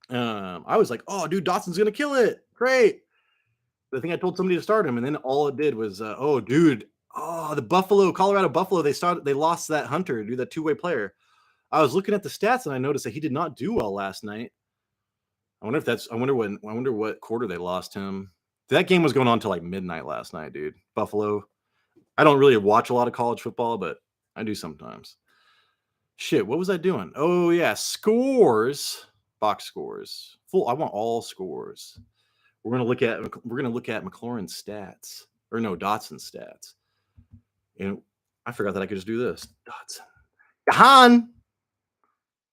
I was like, oh, dude, Dotson's gonna kill it. Great. I think I told somebody to start him, and then all it did was, oh, dude, oh, the Colorado Buffalo, they lost that Hunter, dude, that two-way player. I was looking at the stats and I noticed that he did not do well last night. I wonder what quarter they lost him. That game was going on till like midnight last night, dude. Buffalo. I don't really watch a lot of college football, but I do sometimes. Shit, what was I doing? Oh yeah, scores, box scores. Full. I want all scores. We're gonna look at McLaurin's stats, or no, Dotson's stats. And I forgot that I could just do this. Dotson.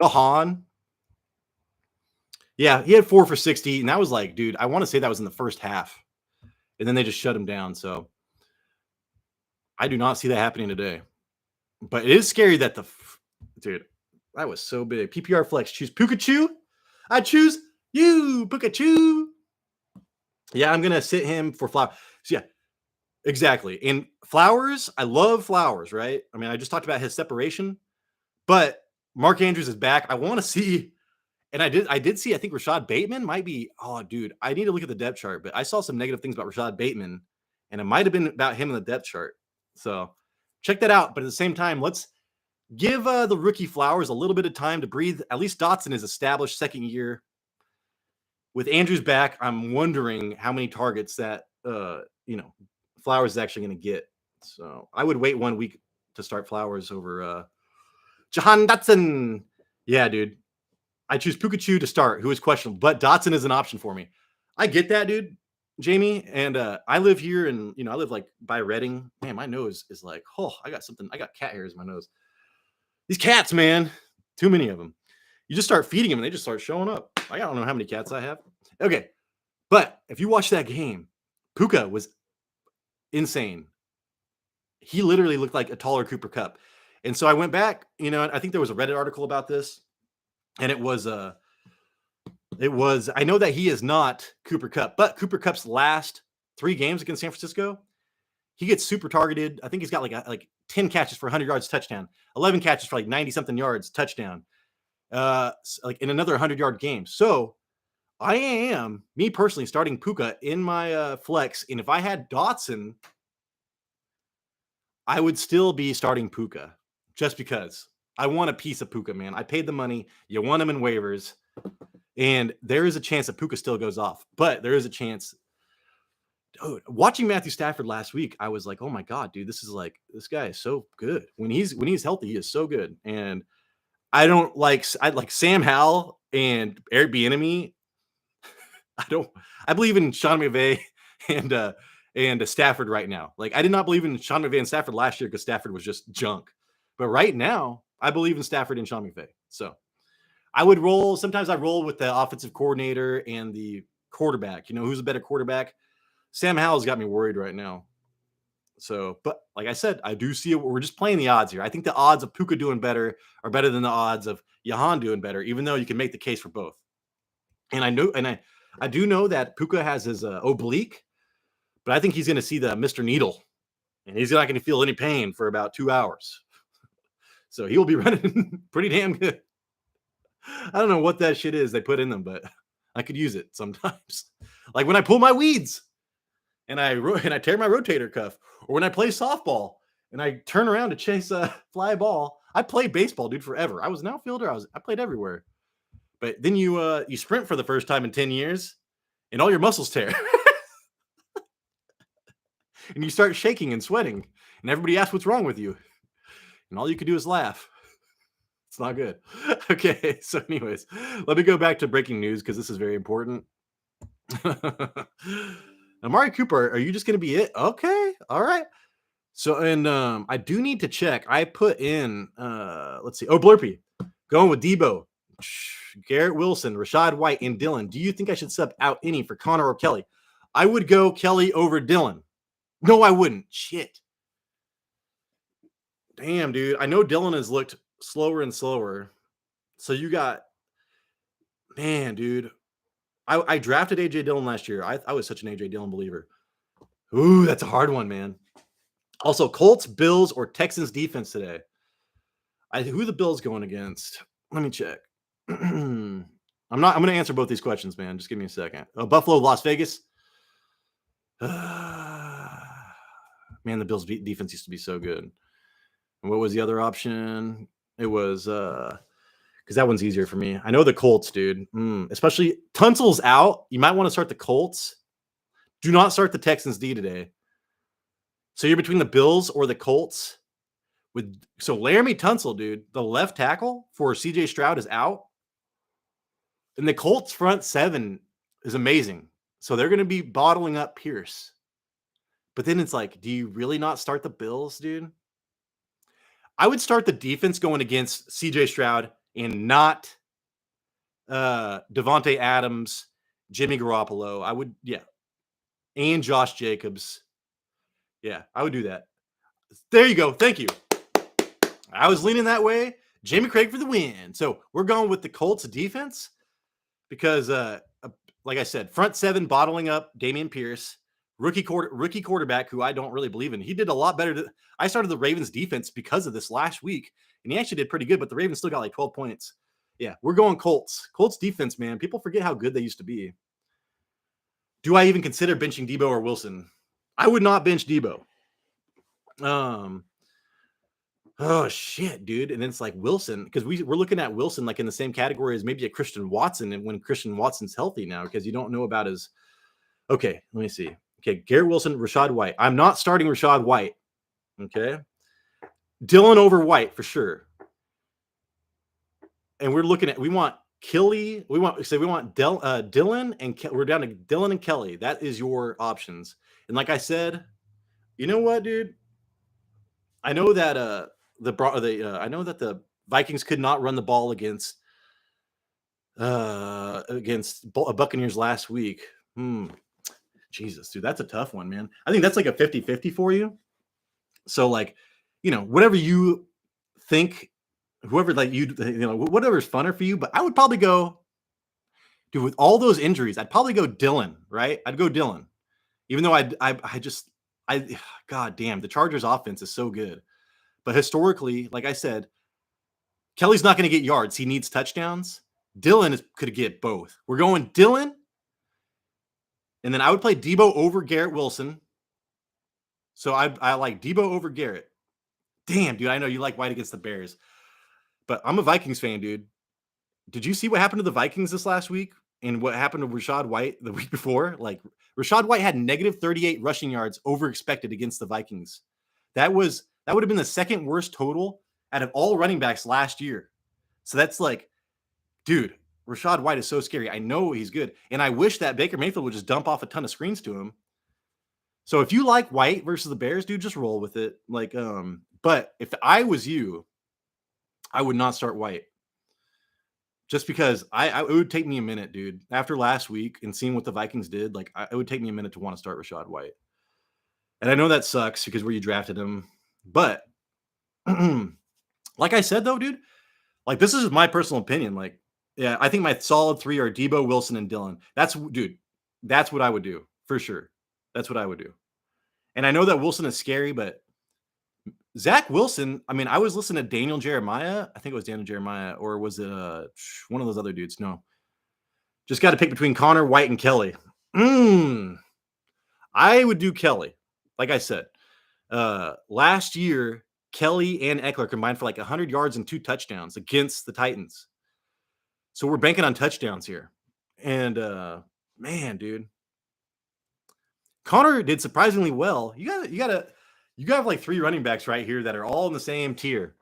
Gahan. Yeah, he had 4 for 60, and that was like, dude, I want to say that was in the first half. And then they just shut him down. So I do not see that happening today. But it is scary that dude, that was so big. PPR flex, choose Pikachu. I choose you, Pikachu. Yeah, I'm gonna sit him for Flowers. So yeah, exactly. And Flowers, I love Flowers, right? I mean, I just talked about his separation, but Mark Andrews is back. I want to see, and I did see, I think Rashad Bateman might be, oh, dude, I need to look at the depth chart, but I saw some negative things about Rashad Bateman, and it might have been about him in the depth chart. So check that out. But at the same time, let's give the rookie Flowers a little bit of time to breathe. At least Dotson is established second year. With Andrews back, I'm wondering how many targets that Flowers is actually going to get. So I would wait 1 week to start Flowers over Jahan Dotson. Yeah, dude. I choose Pikachu to start, who is questionable, but Dotson is an option for me. I get that, dude, Jamie. And I live here, and I live like by Reading. Man, my nose is like, oh, I got cat hairs in my nose. These cats, man, too many of them. You just start feeding them and they just start showing up. I don't know how many cats I have. Okay. But if you watch that game, Puka was insane. He literally looked like a taller Cooper Kupp. And so I went back, I think there was a Reddit article about this. And it was I know that he is not Cooper Kupp, but Cooper Kupp's last 3 games against San Francisco, he gets super targeted. I think he's got like 10 catches for 100 yards, touchdown, 11 catches for like 90 something yards, touchdown, like in another 100-yard game. So I am, me personally, starting Puka in my flex. And if I had Dotson, I would still be starting Puka just because I want a piece of Puka, man. I paid the money. You want him in waivers. And there is a chance that Puka still goes off, but there is a chance. Dude, watching Matthew Stafford last week, I was like, oh my God, dude, this guy is so good. When he's healthy, he is so good. And I like Sam Howell and Eric Bieniemy. I believe in Sean McVay and Stafford right now. Like, I did not believe in Sean McVay and Stafford last year because Stafford was just junk. But right now, I believe in Stafford and Sean McVay. So sometimes I roll with the offensive coordinator and the quarterback. Who's a better quarterback? Sam Howell's got me worried right now. So, but like I said, I do see it. We're just playing the odds here. I think the odds of Puka doing better are better than the odds of Jahan doing better, even though you can make the case for both. And I do know that Puka has his oblique, but I think he's going to see the Mr. Needle, and he's not going to feel any pain for about 2 hours. So he will be running pretty damn good. I don't know what that shit is they put in them, but I could use it sometimes. Like when I pull my weeds. and I tear my rotator cuff, or when I play softball and I turn around to chase a fly ball. I played baseball, dude, forever. I was an outfielder. I played everywhere. But then you sprint for the first time in 10 years, and all your muscles tear, and you start shaking and sweating, and everybody asks what's wrong with you, and all you can do is laugh. It's not good. Okay, so anyways, let me go back to breaking news because this is very important. Amari Cooper, are you just going to be it? Okay, all right. So, and I do need to check. I put in, let's see. Oh, Blurpee, going with Debo, Garrett Wilson, Rashad White, and Dylan. Do you think I should sub out any for Connor or Kelly? I would go Kelly over Dylan. No, I wouldn't. Shit. Damn, dude. I know Dylan has looked slower and slower. So you got, man, dude. I drafted AJ Dillon last year. I was such an AJ Dillon believer. Ooh, that's a hard one, man. Also, Colts, Bills, or Texans defense today. Who are the Bills going against? Let me check. I'm going to answer both these questions, man. Just give me a second. Buffalo, Las Vegas. Man, the Bills defense used to be so good. And what was the other option? It was because that one's easier for me. I know the Colts, dude. Especially Tunsil's out. You might want to start the Colts. Do not start the Texans D today. So you're between the Bills or the Colts. So Laramie Tunsil, dude, the left tackle for CJ Stroud is out. And the Colts front seven is amazing. So they're going to be bottling up Pierce. But then it's like, do you really not start the Bills, dude? I would start the defense going against CJ Stroud and not Devontae Adams, Jimmy Garoppolo. I would, yeah. And Josh Jacobs. Yeah, I would do that. There you go. Thank you. I was leaning that way. Jamie Craig for the win. So we're going with the Colts defense because, like I said, front seven bottling up Dameon Pierce, rookie quarterback who I don't really believe in. He did a lot better. I started the Ravens defense because of this last week, and he actually did pretty good, but the Ravens still got like 12 points. Yeah, we're going Colts. Colts defense, man. People forget how good they used to be. Do I even consider benching Debo or Wilson? I would not bench Debo. Oh shit, dude. And then it's like Wilson, because we're looking at Wilson like in the same category as maybe a Christian Watson, and when Christian Watson's healthy now, because you don't know about his. Okay, let me see. Okay, Garrett Wilson, Rashad White. I'm not starting Rashad White. Okay. Dylan over White for sure. And we're looking at, we want Kelly, we want Dylan, and we're down to Dylan and Kelly. That is your options. And like I said, you know what, dude? I know that I know that the Vikings could not run the ball against Buccaneers last week. Jesus, dude, that's a tough one, man. I think that's like a 50-50 for you. So like, whatever you think, whoever like whatever's funner for you, but I would probably go, dude, with all those injuries, I'd probably go Dylan, right? I'd go Dylan. Even though God damn, the Chargers offense is so good. But historically, like I said, Kelly's not going to get yards. He needs touchdowns. Dylan could get both. We're going Dylan. And then I would play Debo over Garrett Wilson. So I like Debo over Garrett. Damn, dude, I know you like White against the Bears. But I'm a Vikings fan, dude. Did you see what happened to the Vikings this last week? And what happened to Rashad White the week before? Like, Rashad White had negative 38 rushing yards over expected against the Vikings. That would have been the second worst total out of all running backs last year. So that's like, dude, Rashad White is so scary. I know he's good. And I wish that Baker Mayfield would just dump off a ton of screens to him. So if you like White versus the Bears, dude, just roll with it. Like, but if I was you, I would not start White. Just because it would take me a minute, dude. After last week and seeing what the Vikings did, like it would take me a minute to want to start Rashad White. And I know that sucks because where you drafted him. But like I said, though, dude, like this is my personal opinion. Like, yeah, I think my solid three are Debo, Wilson, and Dylan. That's what I would do for sure. That's what I would do. And I know that Wilson is scary, but Zach Wilson, I mean, I was listening to Daniel Jeremiah. I think it was Daniel Jeremiah, or was it one of those other dudes? No. Just got to pick between Connor, White, and Kelly. I would do Kelly. Like I said, last year, Kelly and Eckler combined for like 100 yards and 2 touchdowns against the Titans. So we're banking on touchdowns here. And man, dude, Connor did surprisingly well. You got like 3 running backs right here that are all in the same tier.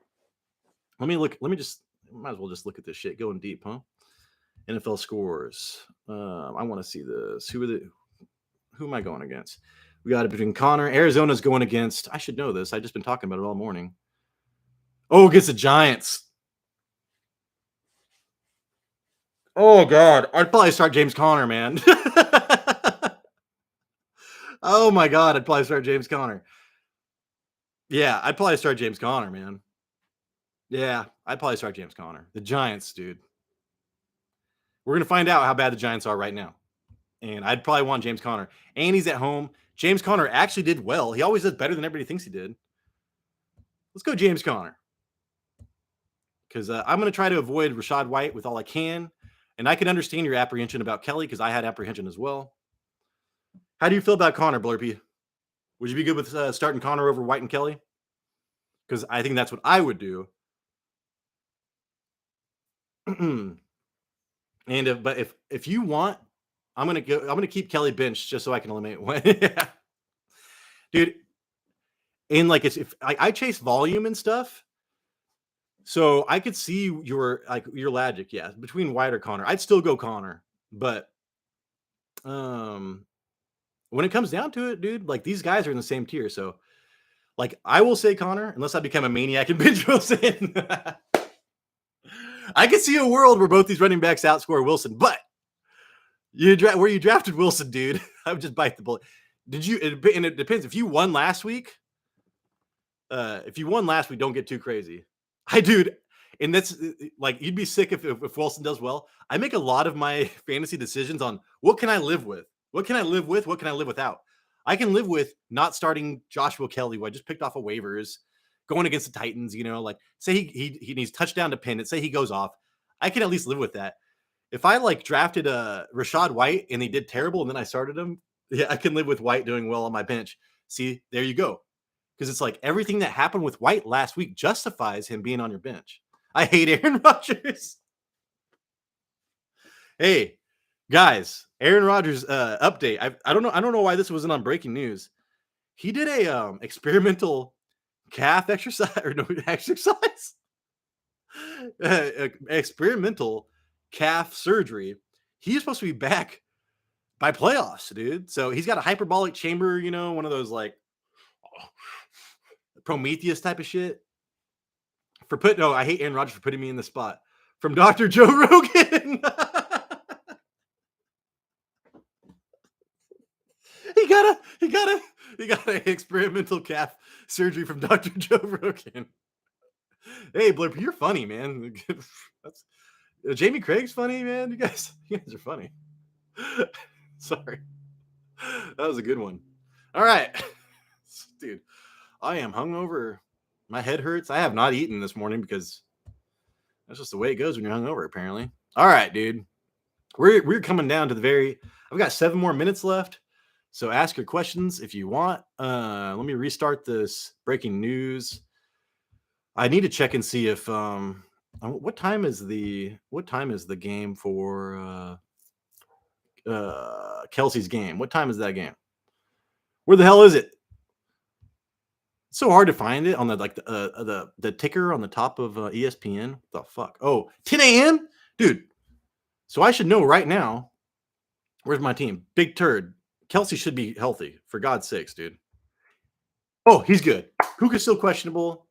Let me look. Let me just might as well just look at this shit going deep, huh? NFL scores. I want to see this. Who am I going against? We got it between Connor. Arizona's going against. I should know this. I've just been talking about it all morning. Oh, against the Giants. Oh God, I'd probably start James Conner, man. Oh my God, I'd probably start James Conner. Yeah, I'd probably start James Conner, man. Yeah, I'd probably start James Conner. The Giants, dude. We're gonna find out how bad the Giants are right now. And I'd probably want James Conner. And he's at home. James Conner actually did well. He always does better than everybody thinks he did. Let's go James Conner. Because I'm going to try to avoid Rachaad White with all I can. And I can understand your apprehension about Kelly because I had apprehension as well. How do you feel about Connor, Blurpy? Would you be good with starting Connor over White and Kelly? Because I think that's what I would do. And if you want, I'm gonna keep Kelly benched just so I can eliminate one. Yeah. Dude. And like if I chase volume and stuff, so I could see your logic. Yeah, between White or Connor, I'd still go Connor, but when it comes down to it, dude, like these guys are in the same tier. So, like, I will say Connor unless I become a maniac and binge Wilson. I could see a world where both these running backs outscore Wilson, but where you drafted Wilson, dude, I would just bite the bullet. Did you? And it depends. If you won last week, don't get too crazy. Dude, and that's like you'd be sick if Wilson does well. I make a lot of my fantasy decisions on what can I live with, what can I live with, what can I live without. I can live with not starting Joshua Kelly, who I just picked off of waivers, going against the Titans. You know, like say he needs touchdown to pin it. Say he goes off, I can at least live with that. If I like drafted Rachaad White and he did terrible and then I started him, yeah, I can live with White doing well on my bench. See, there you go. Because it's like everything that happened with White last week justifies him being on your bench. I hate Aaron Rodgers. Hey, guys, Aaron Rodgers update. I don't know why this wasn't on breaking news. He did a experimental calf exercise or no exercise. Experimental calf surgery. He's supposed to be back by playoffs, dude. So he's got a hyperbolic chamber, you know, one of those like Prometheus type of shit. I hate Aaron Rodgers for putting me in the spot. From Dr. Joe Rogan. he got an experimental calf surgery from Dr. Joe Rogan. Hey, Blurp, you're funny, man. That's Jamie Craig's funny, man. You guys are funny. Sorry. That was a good one. All right. Dude, I am hungover. My head hurts. I have not eaten this morning because that's just the way it goes when you're hungover, apparently. All right, dude. We're coming down to I've got 7 more minutes left. So ask your questions if you want. Let me restart this breaking news. I need to check and see if what time is the game for Kelsey's game? What time is that game? Where the hell is it? It's so hard to find it on the ticker on the top of ESPN. What the fuck? Oh, 10 a.m. Dude. So I should know right now. Where's my team? Big Turd. Kelsey should be healthy, for God's sakes, dude. Oh, he's good. Puka's still questionable.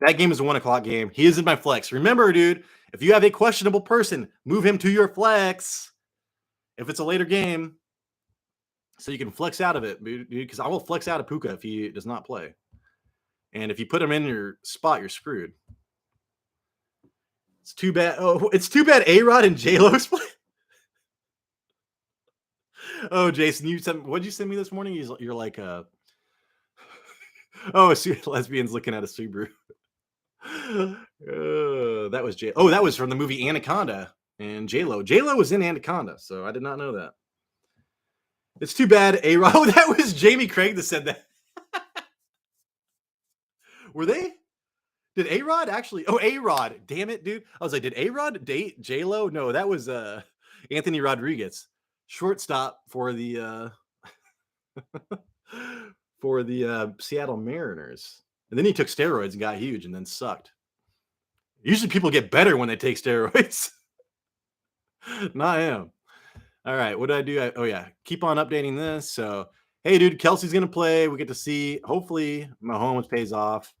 That game is a 1:00 game. He is in my flex. Remember, dude, if you have a questionable person, move him to your flex. If it's a later game, so you can flex out of it, dude, because I will flex out of Puka if he does not play. And if you put him in your spot, you're screwed. It's too bad. Oh, it's too bad A-Rod and J-Lo's play. Oh, Jason, what'd you send me this morning? You're like, oh, lesbians looking at a Subaru. That was that was from the movie Anaconda and J-Lo. J-Lo was in Anaconda, so I did not know that. It's too bad A-Rod. Oh, that was Jamie Craig that said that. Were they? Did A-Rod actually? Oh, A-Rod. Damn it, dude. I was like, did A-Rod date J-Lo? No, that was Anthony Rodriguez, shortstop for the Seattle Mariners. And then he took steroids and got huge and then sucked. Usually people get better when they take steroids. Not him. All right, what did I do? Oh yeah, keep on updating this. So, hey, dude, Kelsey's gonna play. We get to see. Hopefully, Mahomes pays off.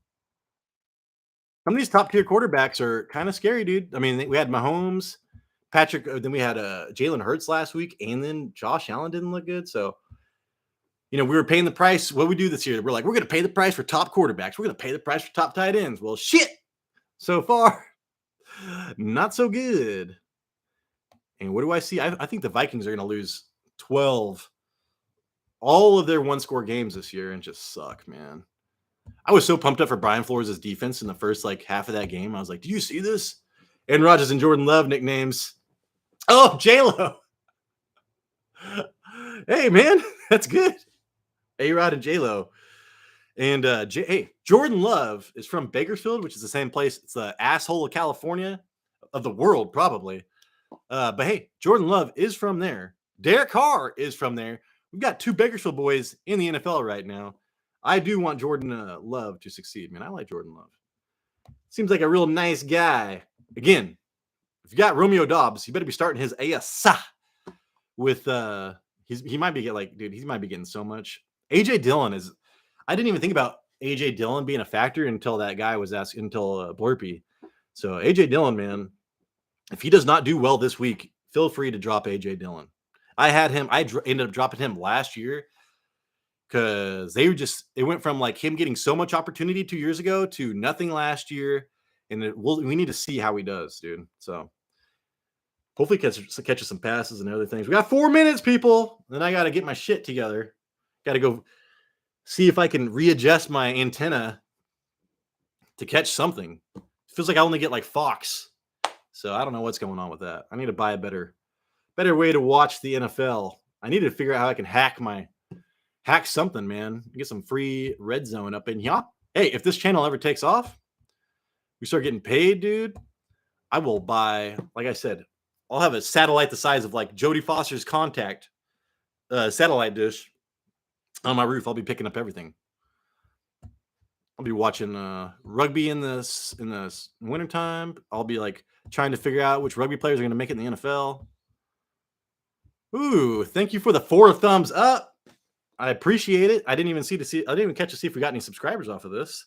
Some of these top tier quarterbacks are kind of scary, dude. I mean, we had Mahomes, Patrick. Then we had Jalen Hurts last week, and then Josh Allen didn't look good. So, we were paying the price. What we do this year, we're like, we're gonna pay the price for top quarterbacks. We're gonna pay the price for top tight ends. Well, shit. So far, not so good. And what do I see? I think the Vikings are going to lose 12, all of their one-score games this year, and just suck, man. I was so pumped up for Brian Flores' defense in the first half of that game. I was like, "Do you see this?" Aaron Rodgers and Jordan Love nicknames. Oh, J-Lo. Hey, man, that's good. A-Rod and J-Lo. And hey, Jordan Love is from Bakersfield, which is the same place. It's the asshole of California, of the world, probably. But hey, Jordan Love is from there. Derek Carr is from there. We've got two Bakersfield boys in the NFL right now. I do want Jordan Love to succeed, man. I like Jordan Love. Seems like a real nice guy. Again, if you got Romeo Dobbs, you better be starting his ASA with he might be he might be getting so much. AJ Dillon is. I didn't even think about AJ Dillon being a factor until that guy was asking until Blurpy. So AJ Dillon, man, if he does not do well this week, feel free to drop AJ Dillon. I had him. Ended up dropping him last year because it went from him getting so much opportunity 2 years ago to nothing last year, and we need to see how he does, dude. So hopefully catches some passes and other things. We got 4 minutes, people. Then I got to get my shit together. Got to go see if I can readjust my antenna to catch something. It feels like I only get Fox. So I don't know what's going on with that. I need to buy a better way to watch the NFL. I need to figure out how I can hack something, man. Get some free red zone up in here. Hey, if this channel ever takes off, we start getting paid, dude, I will buy, like I said, I'll have a satellite the size of Jodie Foster's contact satellite dish on my roof. I'll be picking up everything. I'll be watching rugby in the wintertime. I'll be trying to figure out which rugby players are going to make it in the NFL. Ooh, thank you for the 4 thumbs up. I appreciate it. I didn't even catch to see if we got any subscribers off of this.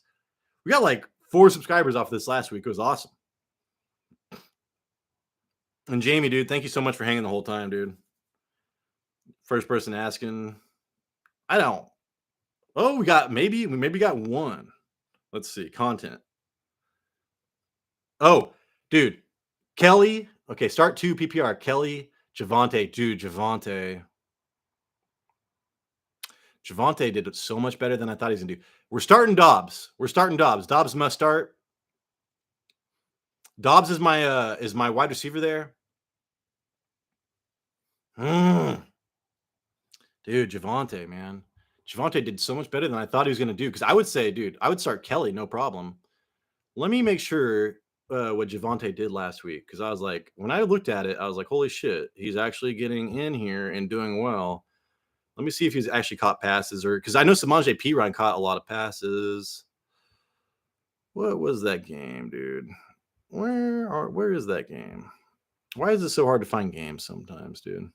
We got 4 subscribers off of this last week. It was awesome. And Jamie, dude, thank you so much for hanging the whole time, dude. First person asking. I don't. Oh, we maybe got 1. Let's see. Content. Oh, dude. Kelly. Okay, start 2 PPR. Kelly, Javonte. Dude, Javonte did so much better than I thought he was going to do. We're starting Dobbs. Dobbs must start. Dobbs is my wide receiver there. Dude, Javonte, man. Javonte did so much better than I thought he was going to do. Because I would say, dude, I would start Kelly, no problem. Let me make sure what Javonte did last week. Because I was like, when I looked at it, I was like, holy shit, he's actually getting in here and doing well. Let me see if he's actually caught passes, or because I know Samaje Perine caught a lot of passes. What was that game, dude? Where is that game? Why is it so hard to find games sometimes, dude?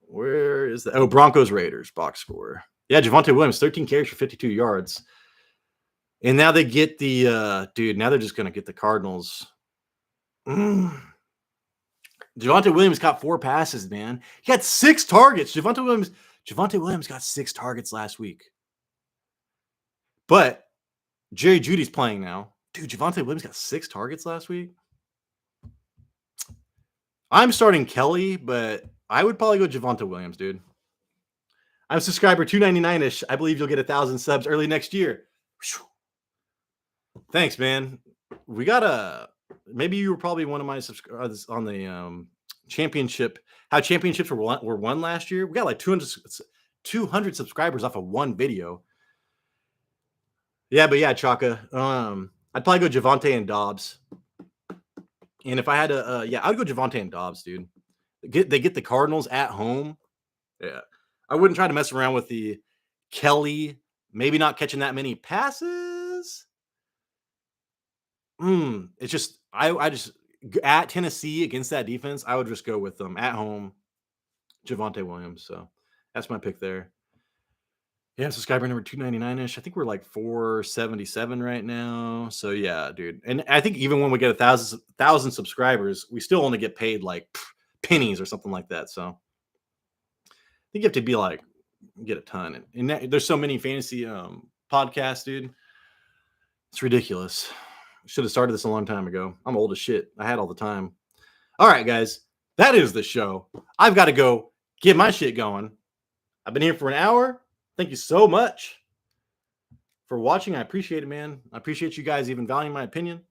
Where is that? Oh, Broncos Raiders box score. Yeah, Javonte Williams, 13 carries for 52 yards. And now they get the dude. Now they're just gonna get the Cardinals. Javonte Williams got 4 passes, man. He got 6 targets. Javonte Williams got 6 targets last week. But Jerry Jeudy's playing now. Dude, Javonte Williams got 6 targets last week. I'm starting Kelly, but I would probably go Javonte Williams, dude. I'm subscriber 299-ish. I believe you'll get 1,000 subs early next year. Thanks, man. We got maybe you were probably one of my subscribers on the championship how championships were won last year. We got like 200 subscribers off of one video. Yeah, but yeah, Chaka. I'd probably go Javante and Dobbs. And if I had to, yeah, I'd go Javante and Dobbs, dude. They get the Cardinals at home. Yeah, I wouldn't try to mess around with the Kelly. Maybe not catching that many passes. It's just I just at Tennessee against that defense, I would just go with them at home, Javante Williams. So that's my pick there. Yeah, subscriber number 299-ish. I think we're like 477 right now. So yeah, dude. And I think even when we get 1,000 subscribers, we still only get paid like pennies or something like that. So I think you have to be like get a ton. And there's so many fantasy podcasts, dude. It's ridiculous. Should have started this a long time ago. I'm old as shit. I had all the time. All right, guys. That is the show. I've got to go get my shit going. I've been here for an hour. Thank you so much for watching. I appreciate it, man. I appreciate you guys even valuing my opinion.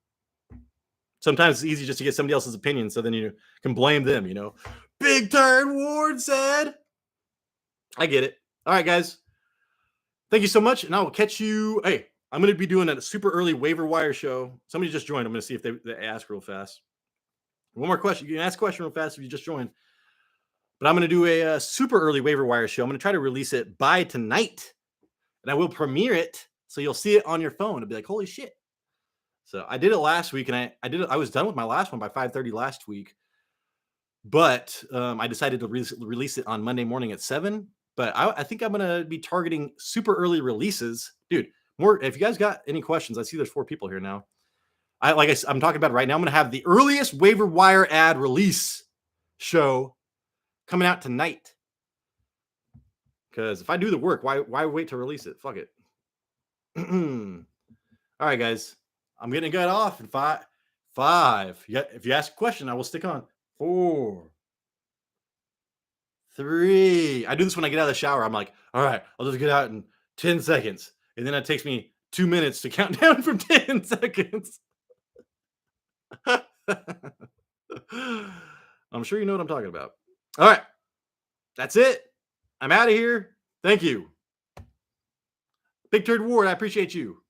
Sometimes it's easy just to get somebody else's opinion, so then you can blame them, you know. Big Turd Ward said. I get it. All right, guys. Thank you so much, and I will catch you. Hey, I'm going to be doing a super early waiver wire show. Somebody just joined. I'm going to see if they ask real fast. One more question. You can ask a question real fast if you just joined. But I'm going to do a super early waiver wire show. I'm going to try to release it by tonight. And I will premiere it so you'll see it on your phone. It'll be like, holy shit. So I did it last week, and I was done with my last one by 5:30 last week. But I decided to release it on Monday morning at 7. But I think I'm going to be targeting super early releases. Dude, if you guys got any questions, I see there's 4 people here now. I'm talking about it right now. I'm going to have the earliest waiver wire ad release show coming out tonight. Because if I do the work, why wait to release it? Fuck it. All right, guys. I'm getting to get off in 5. Yeah, if you ask a question, I will stick on. 4, 3. I do this when I get out of the shower. I'm like, all right, I'll just get out in 10 seconds. And then it takes me 2 minutes to count down from 10 seconds. I'm sure you know what I'm talking about. All right. That's it. I'm out of here. Thank you. Big Turd Ward, I appreciate you.